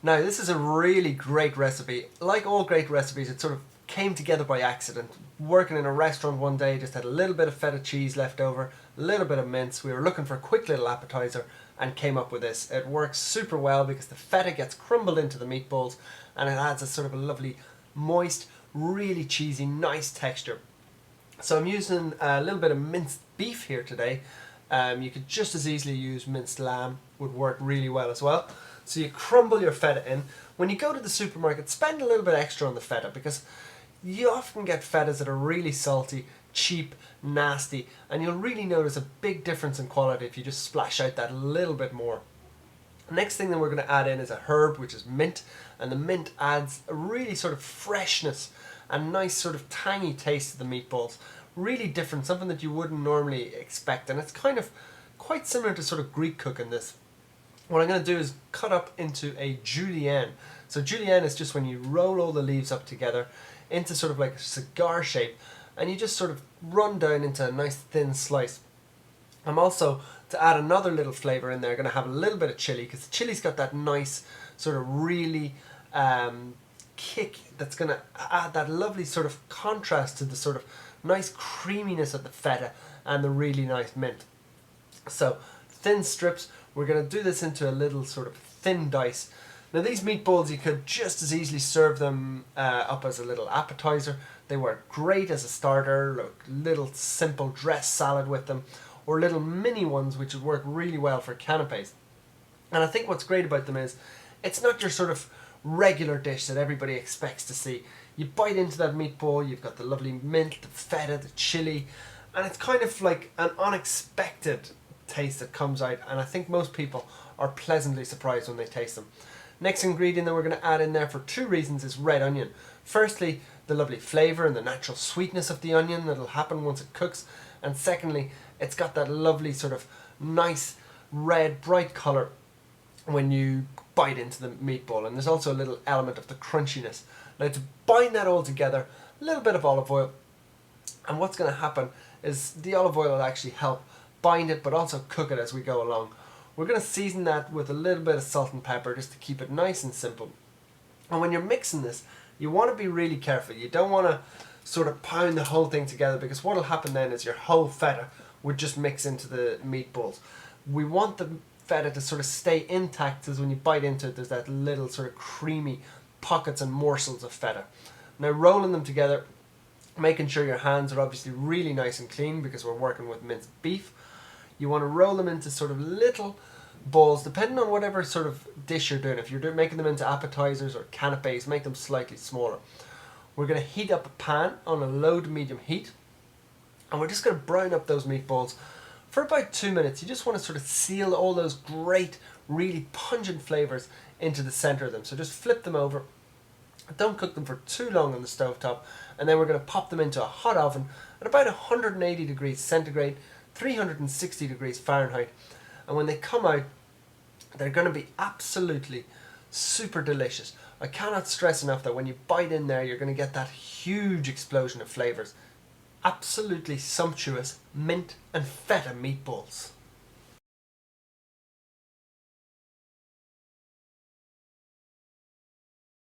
Now, this is a really great recipe. Like all great recipes, it sort of came together by accident. Working in a restaurant one day, just had a little bit of feta cheese left over, a little bit of mince. We were looking for a quick little appetizer and came up with this. It works super well because the feta gets crumbled into the meatballs and it adds a sort of a lovely, moist, really cheesy, nice texture. So I'm using a little bit of minced beef here today. You could just as easily use minced lamb, would work really well as well. So you crumble your feta in. When you go to the supermarket, spend a little bit extra on the feta because you often get fetas that are really salty, cheap, nasty, and you'll really notice a big difference in quality if you just splash out that little bit more. Next thing that we're going to add in is a herb, which is mint, and the mint adds a really sort of freshness and nice sort of tangy taste to the meatballs. Really different, something that you wouldn't normally expect, and it's kind of quite similar to sort of Greek cooking this. What I'm going to do is cut up into a julienne. So julienne is just when you roll all the leaves up together into sort of like a cigar shape and you just sort of run down into a nice thin slice. I'm also, to add another little flavour in there, going to have a little bit of chilli because the chili's got that nice sort of really kick that's going to add that lovely sort of contrast to the sort of nice creaminess of the feta and the really nice mint. So thin strips. We're going to do this into a little sort of thin dice. Now these meatballs, you could just as easily serve them up as a little appetizer. They work great as a starter, a little simple dressed salad with them, or little mini ones which would work really well for canapes. And I think what's great about them is it's not your sort of regular dish that everybody expects to see. You bite into that meatball, you've got the lovely mint, the feta, the chili, and it's kind of like an unexpected taste that comes out, and I think most people are pleasantly surprised when they taste them. Next ingredient that we're going to add in there for two reasons is red onion. Firstly, the lovely flavour and the natural sweetness of the onion that'll happen once it cooks, and secondly, it's got that lovely sort of nice red bright colour when you bite into the meatball, and there's also a little element of the crunchiness. Now to bind that all together, a little bit of olive oil, and what's going to happen is the olive oil will actually help bind it but also cook it as we go along. We're going to season that with a little bit of salt and pepper just to keep it nice and simple. And when you're mixing this, you want to be really careful. You don't want to sort of pound the whole thing together because what will happen then is your whole feta would just mix into the meatballs. We want the feta to sort of stay intact because when you bite into it there's that little sort of creamy pockets and morsels of feta. Now rolling them together, making sure your hands are obviously really nice and clean because we're working with minced beef. You want to roll them into sort of little balls, depending on whatever sort of dish you're doing. If you're making them into appetizers or canapes, make them slightly smaller. We're going to heat up a pan on a low to medium heat, and we're just going to brown up those meatballs for about 2 minutes. You just want to sort of seal all those great, really pungent flavours into the centre of them. So just flip them over. Don't cook them for too long on the stovetop, and then we're going to pop them into a hot oven at about 180 degrees centigrade, 360 degrees Fahrenheit, and when they come out they're going to be absolutely super delicious. I cannot stress enough that when you bite in there you're going to get that huge explosion of flavours. Absolutely sumptuous mint and feta meatballs.